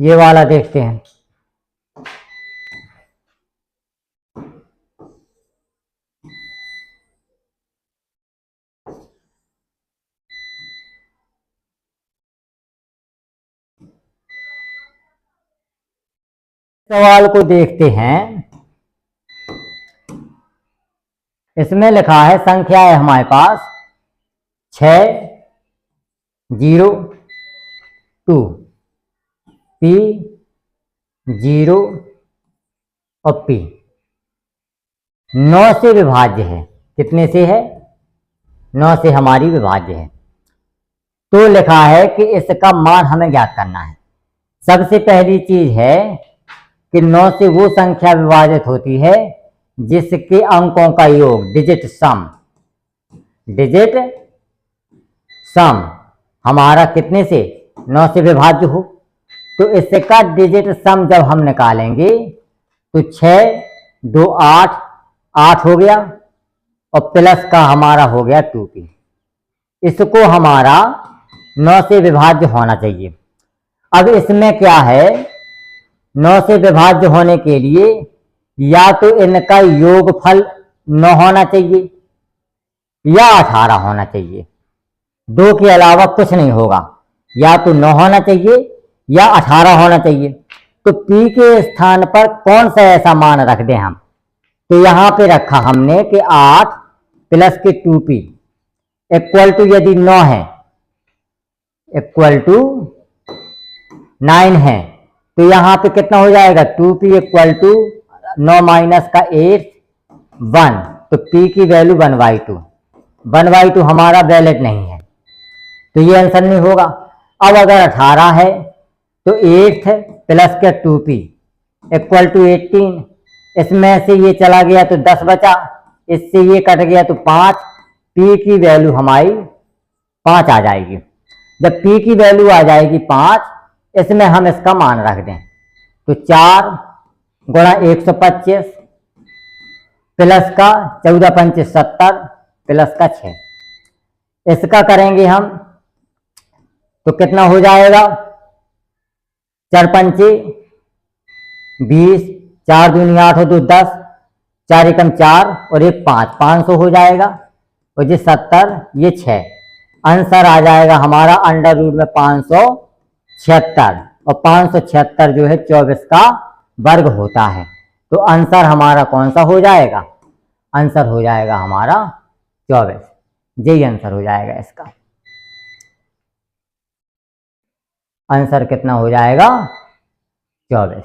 ये वाला देखते हैं। सवाल को देखते हैं। इसमें लिखा है संख्या है हमारे पास 602 P 0 और P 9 से विभाज्य है। कितने से है? 9 से हमारी विभाज्य है। तो लिखा है कि इसका मान हमें ज्ञात करना है। सबसे पहली चीज है कि 9 से वो संख्या विभाजित होती है जिसके अंकों का योग डिजिट सम हमारा कितने से 9 से विभाज्य हो। तो इसका डिजिट सम जब हम निकालेंगे तो 6 2 8 8 हो गया और प्लस का हमारा हो गया 2p। इसको हमारा 9 से विभाज्य होना चाहिए। अब इसमें क्या है, 9 से विभाज्य होने के लिए या तो इनका योगफल 9 होना चाहिए या 18 होना चाहिए। 2 के अलावा कुछ नहीं होगा। या तो 9 होना चाहिए या 18 होना चाहिए। तो P के स्थान पर कौन सा ऐसा मान रख दें हम? तो यहां पे रखा हमने कि 8 प्लस के 2p इक्वल टू, यदि 9 है इक्वल टू 9 है तो यहां पे कितना हो जाएगा? 2p इक्वल टू 9 माइनस का 8 1। तो p की वैल्यू 1/2। 1/2 हमारा वैलिड नहीं है तो ये आंसर नहीं होगा। अब अगर 18 है तो 8 प्लस के 2p इक्वल टू 18। इसमें से ये चला गया तो 10 बचा, इससे ये कट गया तो 5। p की वैल्यू हमारी 5 आ जाएगी। जब p की वैल्यू आ जाएगी 5, इसमें हम इसका मान रख दें तो 4 गुणा 125 प्लस का 14 पंचे 70 प्लस का 6। इसका करेंगे हम तो कितना हो जाएगा? 4 पंचे 20, 4 दूनी 8 हो तो 10, 4 एकम 4 और 1 5, 500 हो जाएगा। और ये 70 ये 6, आंसर आ जाएगा हमारा अंडर रूट में 576। और 576 जो है 24 का वर्ग होता है। तो आंसर हमारा कौन सा हो जाएगा? आंसर हो जाएगा हमारा 24। यही आंसर हो जाएगा इसका। आंसर कितना हो जाएगा? 24।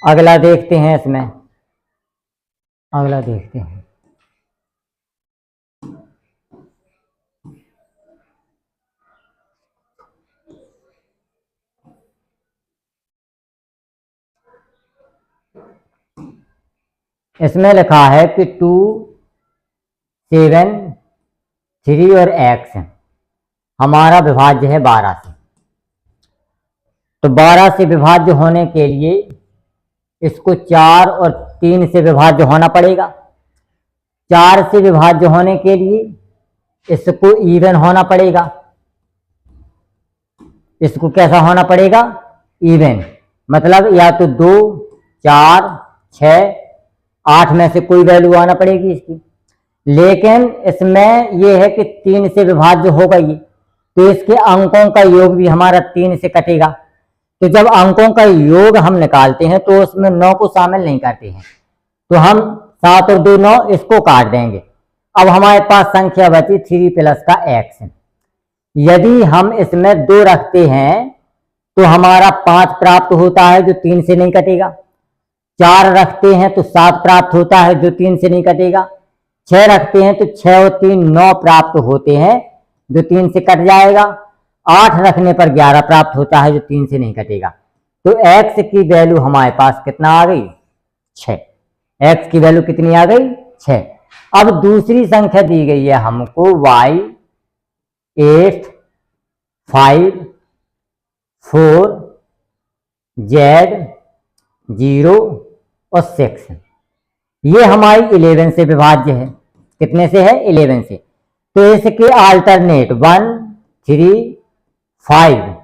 अगला देखते हैं। इसमें अगला देखते हैं। इसमें लिखा है कि 2 7 3 और x हमारा विभाज्य है 12 से। तो 12 से विभाज्य होने के लिए इसको 4 और 3 से विभाज्य होना पड़ेगा। 4 से विभाज्य होने के लिए इसको इवन होना पड़ेगा। इसको कैसा होना पड़ेगा? इवन। मतलब या तो 2 4 6 8 में से कोई वैल्यू आना पड़ेगी इसकी। लेकिन इसमें यह है कि 3 से विभाज्य होगा ये, तो इसके अंकों का योग भी हमारा 3 से कटेगा। तो जब अंकों का योग हम निकालते हैं तो उसमें 9 को शामिल नहीं करते हैं। तो हम 7 और 2 9 इसको काट देंगे। अब हमारे पास संख्या बची 3 प्लस का x। यदि हम इसमें 2 रखते हैं तो हमारा 5 प्राप्त होता है जो 3 से नहीं कटेगा। 4 रखते हैं तो 7 प्राप्त होता है जो 3 से नहीं कटेगा। 6 रखते हैं तो 6 और 3 9 प्राप्त होते हैं जो 3 से कट जाएगा। 8 रखने पर 11 प्राप्त होता है जो 3 से नहीं कटेगा। तो x की वैल्यू हमारे पास कितना आ गई? 6। x की वैल्यू कितनी आ गई 6। अब दूसरी संख्या दी गई है हमको y 8 5 4 z 0 और 6। ये हमारी 11 से विभाज्य है। कितने से है 11 से। तो इसके अल्टरनेट 1 3 5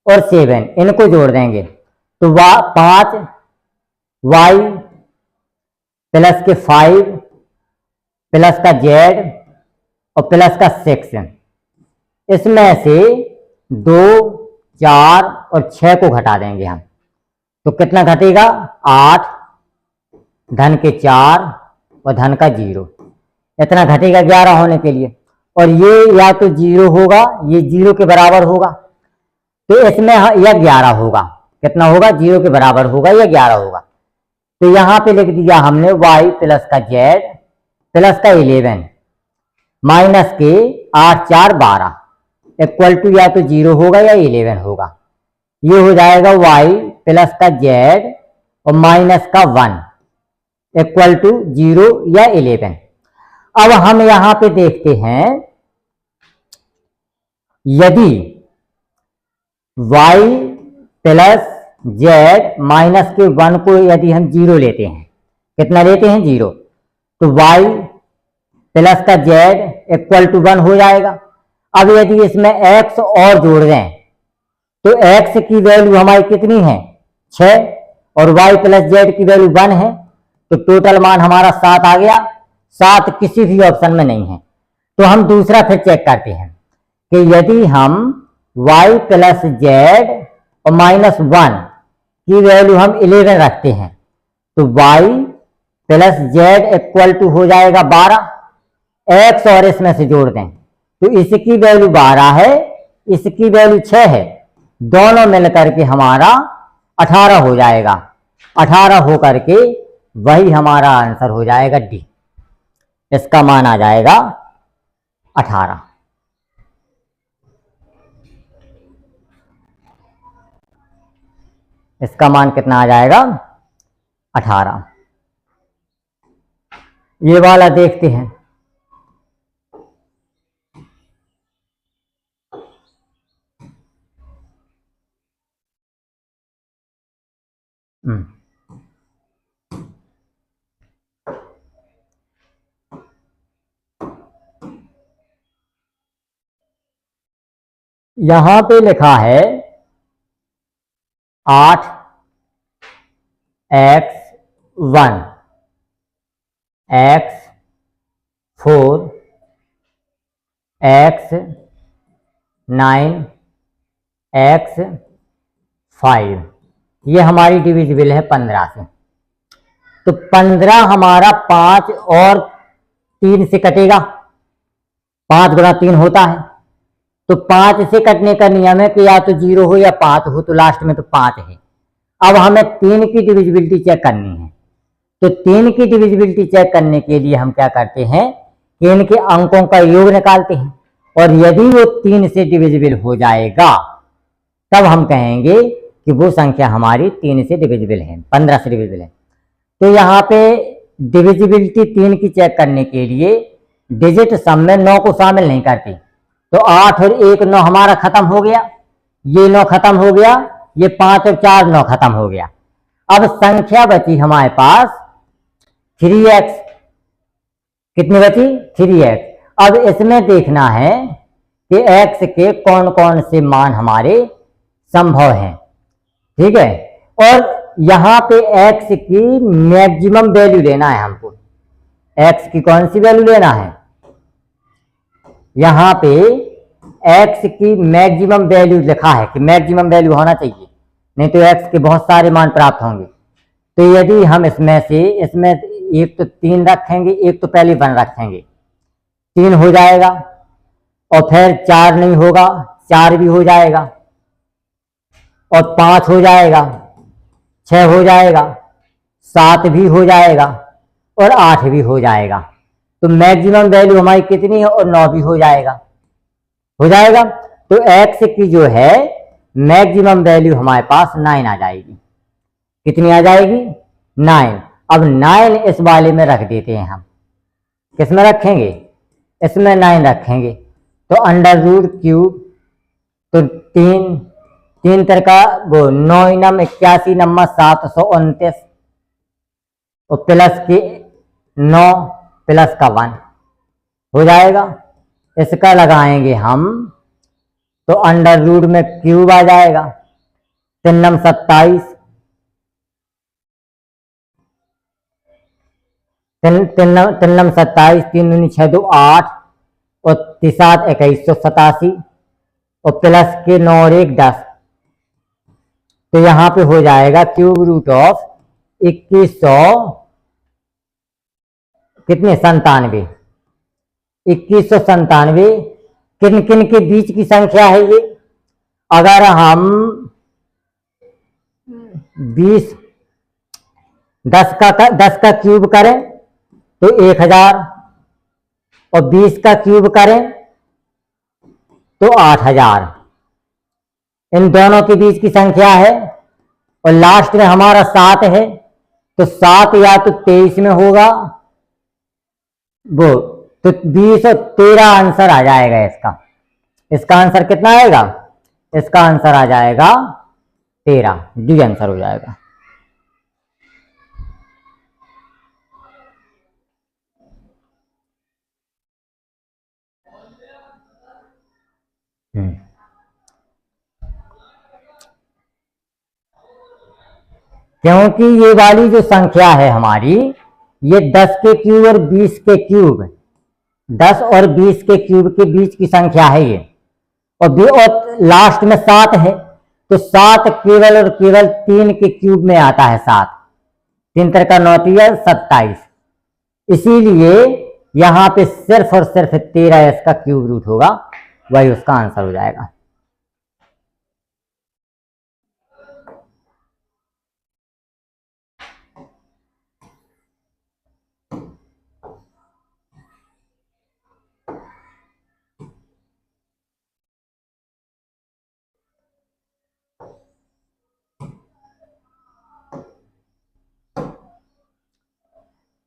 और 7 इनको जोड़ देंगे तो 5 y प्लस के 5 प्लस का z और प्लस का 6। इसमें से 2 4 और 6 को घटा देंगे हम तो कितना घटेगा 8 धन के 4 और धन का 0। इतना घटेगा 11 होने के लिए। और ये या तो 0 होगा, ये 0 के बराबर होगा, तो इसमें यह 11 होगा। कितना होगा 0 के बराबर होगा या 11 होगा। तो यहां पे लिख दिया हमने y प्लस का z प्लस का 11 माइनस के 8 4 12 इक्वल टू या तो 0 होगा या 11 होगा। ये हो जाएगा y प्लस का z और माइनस का 1 इक्वल टू 0 या 11। अब हम यहां पे देखते हैं यदि y प्लस z माइनस के 1 को यदि हम 0 लेते हैं, कितना लेते हैं 0, तो y प्लस का z इक्वल टू 1 हो जाएगा। अब यदि इसमें x और जोड़ दें तो x की वैल्यू हमारी कितनी है 6 और y प्लस z की वैल्यू 1 है, तो टोटल मान हमारा 7 आ गया। 7 किसी भी ऑप्शन में नहीं है। तो हम दूसरा फिर चेक करते हैं कि यदि हम y प्लस z और माइनस 1 की वैल्यू हम 11 रखते हैं तो y plus z equal to हो जाएगा 12। x और इसमें से जोड़ दें तो इसकी वैल्यू 12 है, इसकी वैल्यू 6 है, दोनों मिलकर के हमारा 18 हो जाएगा। 18 होकर के वही हमारा आंसर हो जाएगा डी। इसका मान आ जाएगा 18। इसका मान कितना आ जाएगा 18। ये वाला देखते हैं। यहां पे लिखा है 8 x 1 x 4 x 9 x 5। ये हमारी डिविजिबल है 15 से। तो 15 हमारा 5 और 3 से कटेगा। 5 गुणा 3 होता है। तो 5 से कटने का नियम है कि या तो 0 हो या 5 हो, तो लास्ट में तो 5 है। अब हमें 3 की डिविजिबिलिटी चेक करनी है। तो 3 की डिविजिबिलिटी चेक करने के लिए हम क्या करते हैं कि इनके अंकों का योग निकालते हैं, और यदि वो 3 से डिविजिबल हो जाएगा तब हम कहेंगे कि वो संख्या हमारी 3 से डिविजिबल है, 15 से डिविजिबल है। तो यहाँ पे डिविजिबिलिटी 3 की चेक करने के लिए डिजिट सम में 9 को शामिल नहीं करती। तो 8 और 1 9 हमारा खत्म हो गया, ये 9 खत्म हो गया, ये 5 और 4 9 खत्म हो गया। अब संख्या बची हमारे पास 3x। कितनी बची 3x। अब इसमें देखना है कि x के कौन कौन से मान हमारे संभव हैं। ठीक है, और यहां पे x की मैक्सिमम वैल्यू लेना है हमको। x की कौन सी वैल्यू लेना है, यहां पे x की मैक्सिमम वैल्यू लिखा है कि मैक्सिमम वैल्यू होना चाहिए, नहीं तो x के बहुत सारे मान प्राप्त होंगे। तो यदि हम इसमें से इसमें एक तो 3 रखेंगे, एक तो पहले 1 रखेंगे, 3 हो जाएगा, और फिर 4 नहीं होगा, 4 भी हो जाएगा, और 5 हो जाएगा, 6 हो जाएगा, 7 भी हो जाएगा, और 8 भी हो जाएगा। तो मैक्सिमम वैल्यू हमारी कितनी है, और 9 भी हो जाएगा, हो जाएगा। तो x की जो है मैक्सिमम वैल्यू हमारे पास 9 आ जाएगी। कितनी आ जाएगी 9। अब 9 इस वाले में रख देते हैं हम। किस में रखेंगे? इसमें 9 रखेंगे। तो अंडर रूट क्यूब, तो 3 का वो 9 81 नंबर 729 और प्लस के 9 प्लस का 1 हो जाएगा। इसका लगाएंगे हम तो अंडर रूट में क्यूब आ जाएगा। 3 नम 27, 3 नम 27, 3 दूनी 6 2 8 और 3 2187 और प्लस के 9 और 1 10। तो यहाँ पे हो जाएगा क्यूब रूट ऑफ 2100 कितने 97। 2197 किन किन के बीच की संख्या है ये? अगर हम 10 का क्यूब करें तो 1000 और 20 का क्यूब करें तो 8000। इन दोनों के बीच की संख्या है। और लास्ट में हमारा 7 है, तो 7 या तो 23 में होगा वो, तो 20 और 13 आंसर आ जाएगा इसका। इसका आंसर कितना आएगा? इसका आंसर आ जाएगा 13, डी आंसर हो जाएगा। क्योंकि ये वाली जो संख्या है हमारी, ये 10 के क्यूब और 20 के क्यूब, 10 और 20 के क्यूब के बीच की संख्या है ये। और लास्ट में 7 है, तो 7 केवल और केवल 3 के क्यूब में आता है। 7 3 का 9 27। इसीलिए यहां पे सिर्फ और सिर्फ 13 इसका क्यूब रूट होगा, वही उसका आंसर हो जाएगा।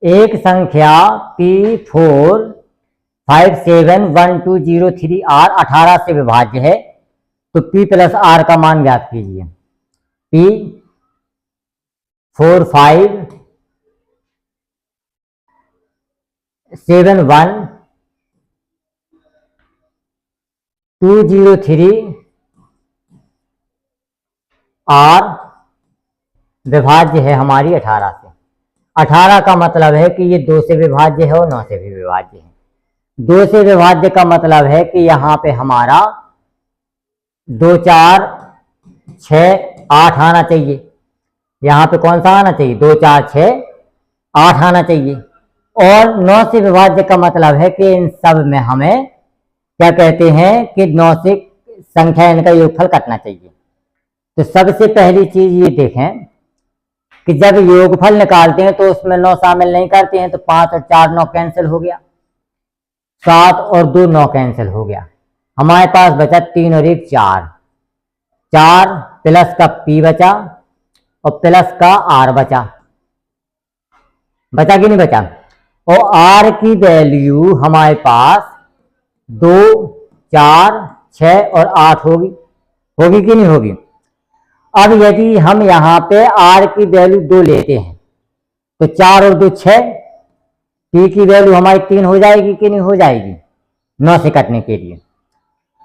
एक संख्या P4571203R 18 से विभाज्य है, तो P प्लस R का मान ज्ञात कीजिए। P4571203R विभाज्य है हमारी 18 से। 18 का मतलब है कि ये 2 से विभाज्य है और 9 से भी विभाज्य है। 2 से विभाज्य का मतलब है कि यहाँ पे हमारा 2 4 6 8 आना चाहिए। यहाँ पे कौन सा आना चाहिए? 2 4 6 8 आना चाहिए। और 9 से विभाज्य का मतलब है कि इन सब में हमें क्या कहते हैं कि 9 से संख्या इनका योगफल कटना चाहिए। तो सबसे पहली चीज ये देखें कि जब योगफल निकालते हैं तो उसमें 9 शामिल नहीं करते हैं, तो 5 और 4 9 कैंसिल हो गया, 7 और 2 9 कैंसिल हो गया। हमारे पास बचा 3 और 1 4, 4 प्लस का P बचा और प्लस का R बचा कि नहीं बचा? और R की वैल्यू हमारे पास 2 4 6 और 8 होगी कि नहीं होगी? अब यदि हम यहाँ पे R की वैल्यू 2 लेते हैं तो 4 और 2 6, P की वैल्यू हमारी 3 हो जाएगी कि नहीं हो जाएगी? 9 से कटने के लिए।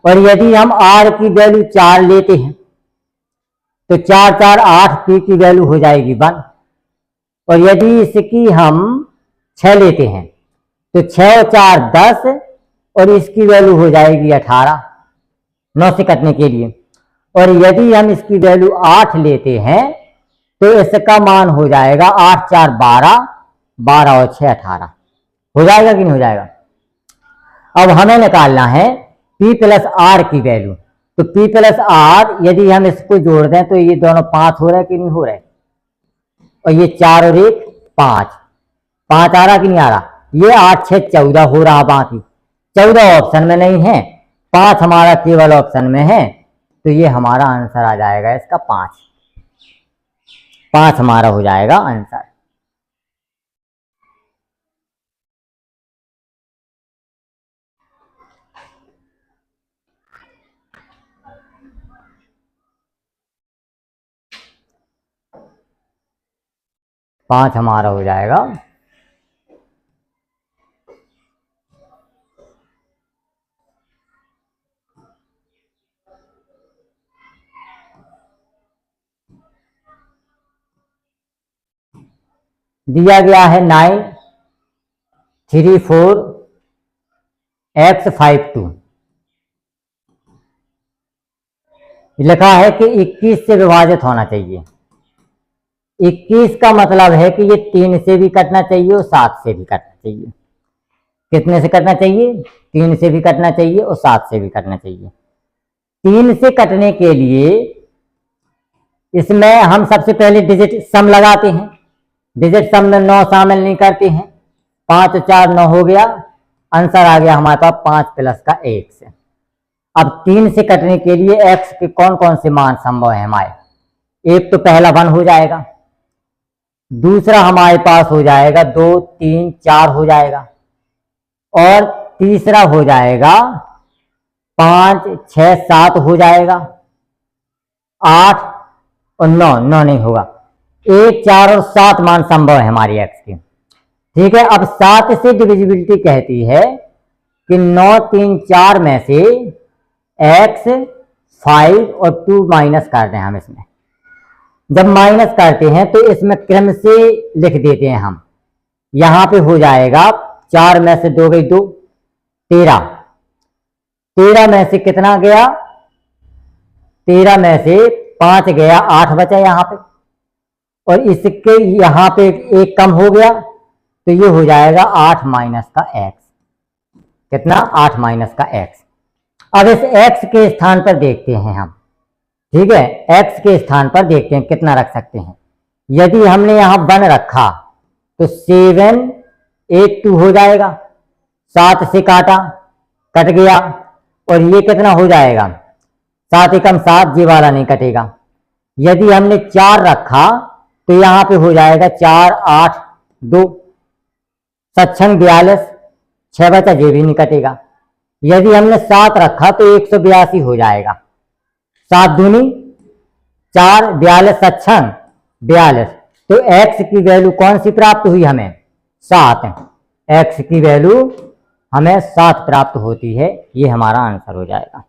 और यदि हम R की वैल्यू 4 लेते हैं तो 4 4 8, P की वैल्यू हो जाएगी 1। और यदि इसकी हम 6 लेते हैं तो 6 और 4 10 और इसकी वैल्यू हो जाएगी 18, 9 से कटने के लिए। और यदि हम इसकी वैल्यू 8 लेते हैं तो इसका मान हो जाएगा 8 4 12, 12 और 6 18। हो जाएगा कि नहीं हो जाएगा? अब हमें निकालना है P प्लस R की वैल्यू। तो P प्लस R यदि हम इसको जोड़ दें तो ये दोनों 5 हो रहा है कि नहीं हो रहा है? और ये 4 और 1 5, 5 आ रहा कि नहीं आ रहा? ये 8 6 14 हो रहा। बाकी 14 ऑप्शन में नहीं है, 5 हमारा केवल ऑप्शन में है। तो ये हमारा आंसर आ जाएगा इसका 5 हमारा हो जाएगा आंसर। 5 हमारा हो जाएगा। दिया गया है 9 3 4 x 5 2। लिखा है कि 21 से विभाजित होना चाहिए। 21 का मतलब है कि ये 3 से भी कटना चाहिए और 7 से भी कटना चाहिए। कितने से कटना चाहिए? 3 से भी कटना चाहिए और 7 से भी कटना चाहिए। 3 से कटने के लिए इसमें हम सबसे पहले डिजिट सम लगाते हैं। डिजिट सम में 9 शामिल नहीं करते हैं। 5 और 4 9 हो गया। आंसर आ गया हमारे पास 5 प्लस का x। अब 3 से कटने के लिए x के कौन कौन से मान संभव है हमारे? एक तो पहला 1 हो जाएगा, दूसरा हमारे पास हो जाएगा 2 3 4 हो जाएगा, और तीसरा हो जाएगा 5 6 7 हो जाएगा, 8 और 9 नहीं होगा। 1 4 और 7 मान संभव है हमारी x की। ठीक है, अब 7 से डिविजिबिलिटी कहती है कि 9 3 4 में से x 5 और 2 माइनस कर दें हम इसमें। जब माइनस करते हैं तो इसमें क्रम से लिख देते हैं हम। यहां पे हो जाएगा 4 में से 2 गई 2 13, 13 में से कितना गया? 13 में से 5 गया, 8 बचा यहां पे, और इसके यहां पे एक कम हो गया तो ये हो जाएगा 8 माइनस का x। कितना? 8 माइनस का x। अब इस x के स्थान पर देखते हैं हम। ठीक है, x के स्थान पर देखते हैं कितना रख सकते हैं। यदि हमने यहां 1 रखा तो 7 8 2 हो जाएगा। 7 से काटा, कट गया, और ये कितना हो जाएगा? 7 एकम 7, ये वाला नहीं कटेगा। यदि हमने 4 रखा तो यहां पे हो जाएगा 4 8 2 सत्संग 42, 6 बचा, ये भी नहीं कटेगा। यदि हमने 7 रखा तो 182 हो जाएगा। 7 दूनी 4, 42 सत्संग 42। तो x की वैल्यू कौन सी प्राप्त हुई हमें? 7। x की वैल्यू हमें 7 प्राप्त होती है। ये हमारा आंसर हो जाएगा।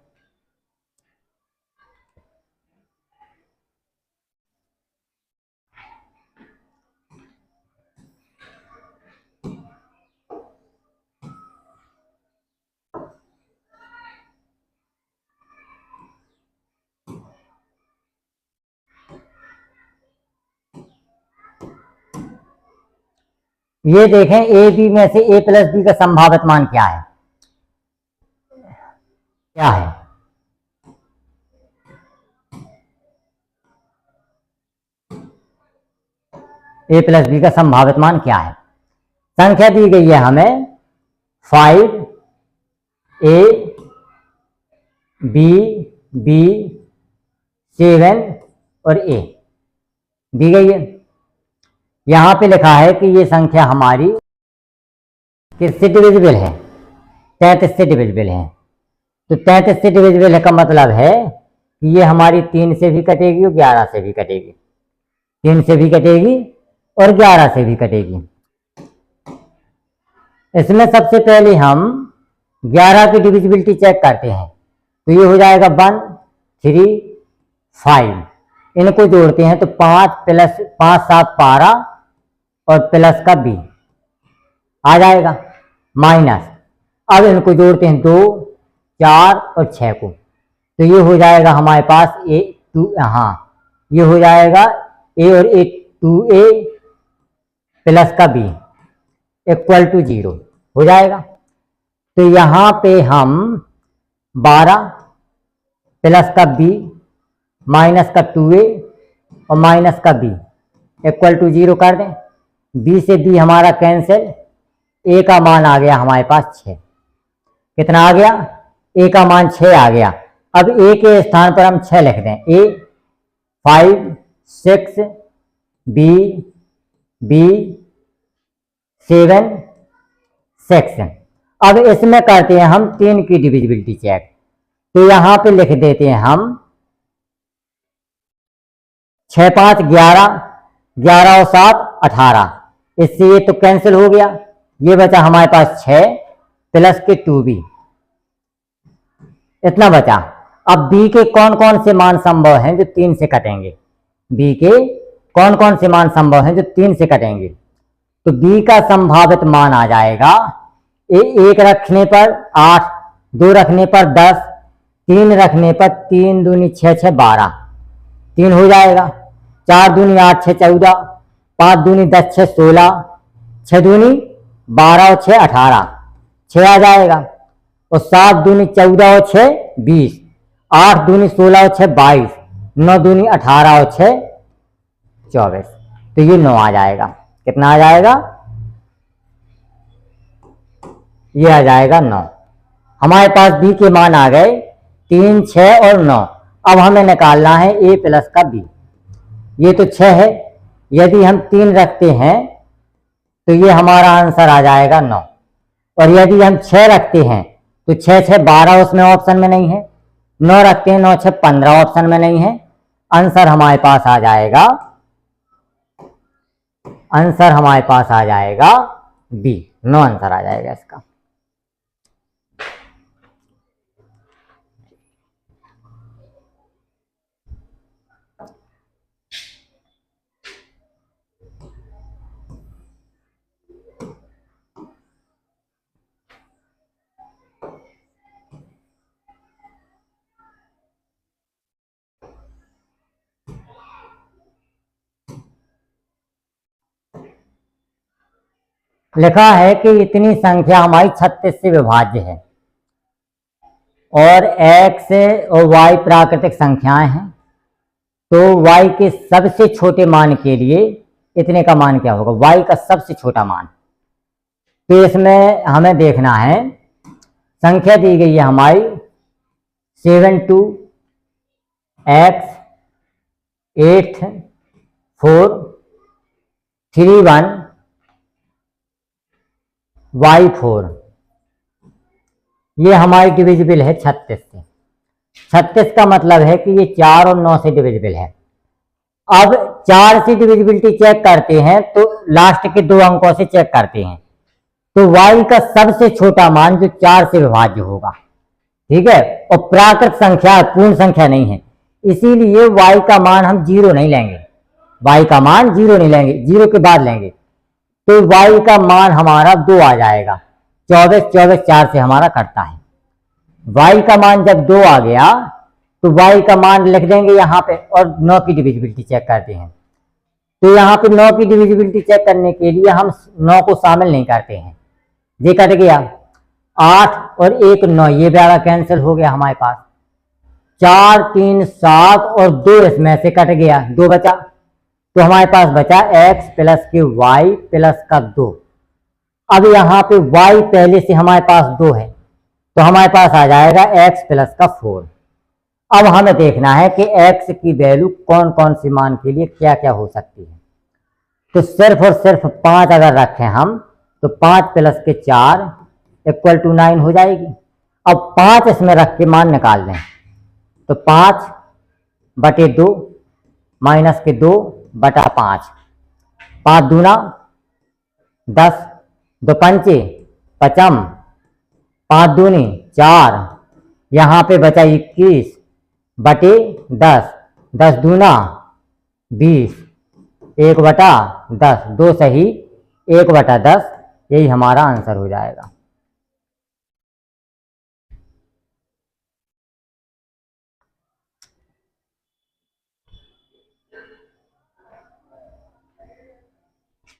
ये देखें, ए बी में से a प्लस बी का संभावित मान क्या है? क्या है? a प्लस बी का संभावित मान क्या है? संख्या दी गई है हमें 5 a b b 7 और a दी गई है। यहां पे लिखा है कि ये संख्या हमारी किससे डिविजिबल है? 33 से डिविजिबल है। तो 33 से डिविजिबल का मतलब है कि ये हमारी 3 से भी कटेगी और 11 से भी कटेगी। 3 से भी कटेगी और 11 से भी कटेगी। इसमें सबसे पहले हम 11 की डिविजिबिलिटी चेक करते हैं। तो ये हो जाएगा 1 3 5। इनको जोड़ते हैं तो 5 प्लस 5 7 12 और प्लस का b आ जाएगा, माइनस। अब इनको जोड़ते हैं 2 4 और 6 को, तो ये हो जाएगा हमारे पास a 2, हाँ ये हो जाएगा a और a 2a प्लस का b इक्वल टू 0 हो जाएगा। तो यहां पे हम 12 प्लस का b माइनस का 2a और माइनस का b इक्वल टू 0 कर दें। b से b हमारा कैंसिल, a का मान आ गया हमारे पास 6। कितना आ गया? a का मान 6 आ गया। अब a के स्थान पर हम 6 लिख दें। a 5 6 b b 7 6। अब इसमें करते हैं हम 3 की डिविजिबिलिटी चेक। तो यहां पे लिख देते हैं हम 6 5 11, 11 और 7 18, इससे ये तो कैंसिल हो गया। ये बचा हमारे पास 6 प्लस के 2b, इतना बचा। अब b के कौन कौन से मान संभव हैं जो 3 से कटेंगे, b के कौन कौन से मान संभव हैं जो 3 से कटेंगे। तो b का संभावित मान आ जाएगा 1 रखने पर 8, 2 रखने पर 10, 3 रखने पर 3 दूनी 6 6 12, 3 हो जाएगा। 4 दूनी 8 6 14, 5 दूनी 10 6 16, 6 दूनी 12 और 6 18, 6 आ जाएगा। और 7 दूनी 14 और 6 20, 8 दूनी 16 और 6 22, 9 दूनी 18 और 6 24, तो ये 9 आ जाएगा। कितना आ जाएगा, ये आ जाएगा 9। हमारे पास b के मान आ गए 3, 6 और 9। अब हमें निकालना है a प्लस का b। ये तो 6 है, यदि हम 3 रखते हैं तो ये हमारा आंसर आ जाएगा 9। और यदि हम 6 रखते हैं तो 6 6 12 उसमें ऑप्शन में नहीं है। 9 रखते हैं 9 6 15 ऑप्शन में नहीं है। आंसर हमारे पास आ जाएगा, आंसर हमारे पास आ जाएगा बी, 9 आंसर आ जाएगा इसका। लिखा है कि इतनी संख्या हमारी 36 से विभाज्य है और x और y प्राकृतिक संख्याएं हैं, तो y के सबसे छोटे मान के लिए इतने का मान क्या होगा, y का सबसे छोटा मान। तो इसमें हमें देखना है, संख्या दी गई है हमारी 72 x 8 4 3 1 y4, ये हमारी डिविजिबल है 36 से। 36 का मतलब है कि ये 4 और 9 से डिविजिबल है। अब 4 से डिविजिबिलिटी चेक करते हैं तो लास्ट के 2 अंकों से चेक करते हैं, तो y का सबसे छोटा मान जो 4 से विभाज्य होगा, ठीक है। और प्राकृत संख्या पूर्ण संख्या नहीं है, इसीलिए y का मान हम 0 नहीं लेंगे, y का मान 0 नहीं लेंगे, 0 के बाद लेंगे। तो y का मान हमारा 2 आ जाएगा। 24 24 4 से हमारा कटता है। y का मान जब 2 आ गया तो y का मान लिख देंगे यहाँ पे और 9 की डिविजिबिलिटी चेक करते हैं। तो यहाँ पे 9 की डिविजिबिलिटी चेक करने के लिए हम 9 को शामिल नहीं करते हैं, ये कट गया। 8 और 1 9, ये वाला कैंसिल हो गया हमारे पास। 4 3 7 और 2 इसमें से कट गया, 2 बचा। तो हमारे पास बचा x प्लस के y प्लस का 2। अब यहाँ पे y पहले से हमारे पास 2 है, तो हमारे पास आ जाएगा x प्लस का 4। अब हमें देखना है कि x की वैल्यू कौन कौन सी मान के लिए क्या क्या हो सकती है। तो सिर्फ और सिर्फ 5 अगर रखें हम, तो 5 प्लस के 4 इक्वल टू 9 हो जाएगी। अब 5 इसमें रख के मान निकाल दें, तो 5 बटे 2 माइनस के 2 बटा 5, 5 दूना 10, 2 पंचे 55, 5 दूनी 4, यहाँ पे बचा 21 बटे 10, 10 दूना 20, 1 बटा 10, 2 सही 1 बटा 10, यही हमारा आंसर हो जाएगा।